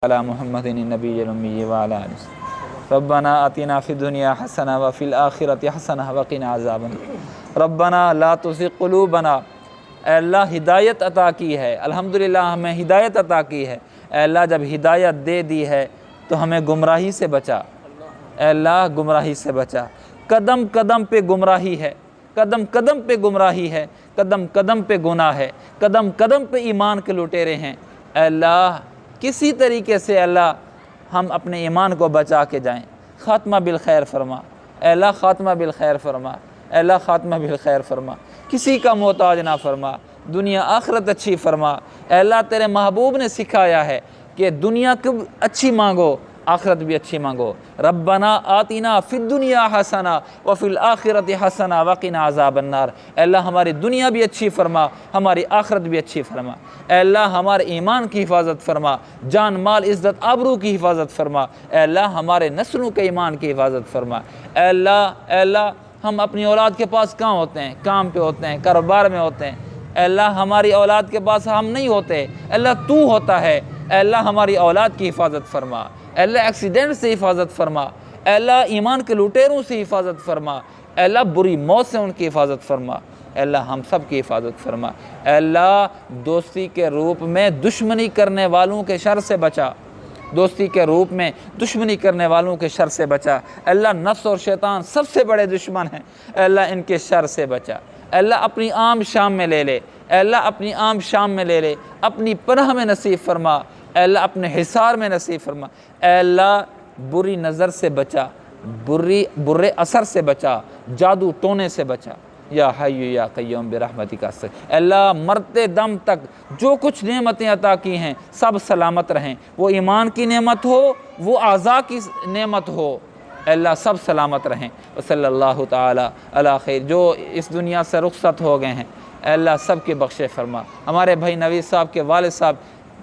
अला मुहम्मदिन नबिय्यिल उम्मी व अला आलिहि रब्बना आतिना फिद दुनिया हसना व फिल आखिरति हसना व क़िना अज़ाबन रब्बना ला तुज़िग़ क़ुलूबना। अल्लाह हिदायत अता की है, अल्हम्दुलिल्लाह हमें हिदायत अता की है। अल्लाह जब हिदायत दे दी है तो हमें गुमराही से बचा। अल्लाह गुमराही से बचा। कदम कदम पे गुमराही है, कदम कदम पे गुमराही है, कदम कदम पे गुनाह है, कदम कदम पे ईमान के लुटेरे हैं। अल्लाह किसी तरीके से अल्लाह हम अपने ईमान को बचा के जाएं। ख़ात्मा बिल खैर फरमा अल्लाह, ख़ात्मा बिल खैर फरमा अल्लाह, ख़ात्मा बिल खैर फरमा। किसी का मोहताज ना फरमा, दुनिया आखिरत अच्छी फरमा। अल्लाह तेरे महबूब ने सिखाया है कि दुनिया को अच्छी मांगो, आखिरत भी अच्छी मांगो। रब्बना आतिना फिद दुनिया हसना व फिल आखिरति हसना व क़िना अज़ाबन्नार। अल्लाह हमारी दुनिया भी अच्छी फरमा, हमारी आखिरत भी अच्छी फरमा। अल्लाह हमारे ईमान की हिफाजत फरमा, जान माल इज़्ज़त आबरू की हिफाजत फरमा। अल्लाह हमारे नस्लों के ईमान की हिफाजत फरमा। अल्लाह हम अपनी औलाद के पास कहाँ होते हैं? काम पे होते हैं, कारोबार में होते हैं। अल्लाह हमारी औलाद के पास हम नहीं होते, अल्लाह तू होता है। अल्लाह हमारी औलाद की हिफाजत फरमा। अल्लाह एक्सीडेंट से हिफाजत फरमा। अल्लाह ईमान के लुटेरों से हिफाजत फरमा। अल्लाह बुरी मौत से उनकी हिफाजत फरमा। अल्लाह हम सब की हिफाजत फरमा। अल्लाह दोस्ती के रूप में दुश्मनी करने वालों के शर से बचा, दोस्ती के रूप में दुश्मनी करने वालों के शर से बचा। अल्लाह नफ्स और शैतान सबसे बड़े दुश्मन हैं, अल्लाह इनके शर से बचा। अल्लाह अपनी आम शाम में ले ले, अल्लाह अपनी आम शाम में ले ले, अपनी पनाह में नसीब फरमा। अल्लाह अपने हिसार में नसीब फरमा। अल्लाह बुरी नज़र से बचा, बुरे असर से बचा, जादू टोने से बचा। या हय्यु या क़य्यूम बिरहमतिका। अल्लाह मरते दम तक जो कुछ नेमतें अता की हैं सब सलामत रहें, वो ईमान की नेमत हो, वो आज़ा की नेमत हो, अल्लाह सब सलामत रहें। सल्लल्लाहु ताला अला खैर। जो इस दुनिया से रुखसत हो गए हैं अल्लाह सब के बख्शे फरमा। हमारे भाई नवीद साहब के वालिद साहब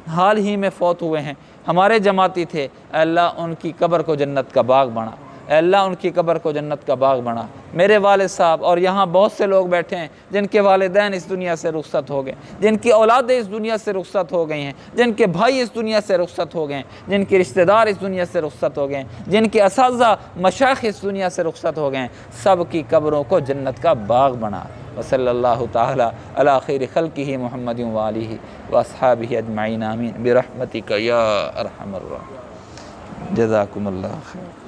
हाल ही में फ़ौत हुए हैं, हमारे जमाती थे। अल्लाह उनकी कब्र को जन्नत का बाग बना, अल्लाह उनकी कब्र को जन्नत का बाग बना। मेरे वालिद साहब और यहाँ बहुत से लोग बैठे हैं जिनके वालिदैन इस दुनिया से रुखसत हो गए, जिनकी औलादें इस दुनिया से रुखसत हो गई हैं, जिनके भाई इस दुनिया से रुखसत हो गए हैं, जिनके रिश्तेदार इस दुनिया से रुखसत हो गए हैं, जिनके असाज़ा मशाइख़ इस दुनिया से रुखसत हो गए हैं, सब की कब्रों को जन्नत का बाग बना। वसल्लल्लाहु ताला अला खैरि खल्क़िही मुहम्मदिन व आलिही व अस्हाबिही अजमईन आमीन बिरहमतिका या अरहमर राहिमीन। जज़ाकुमुल्लाह खैर।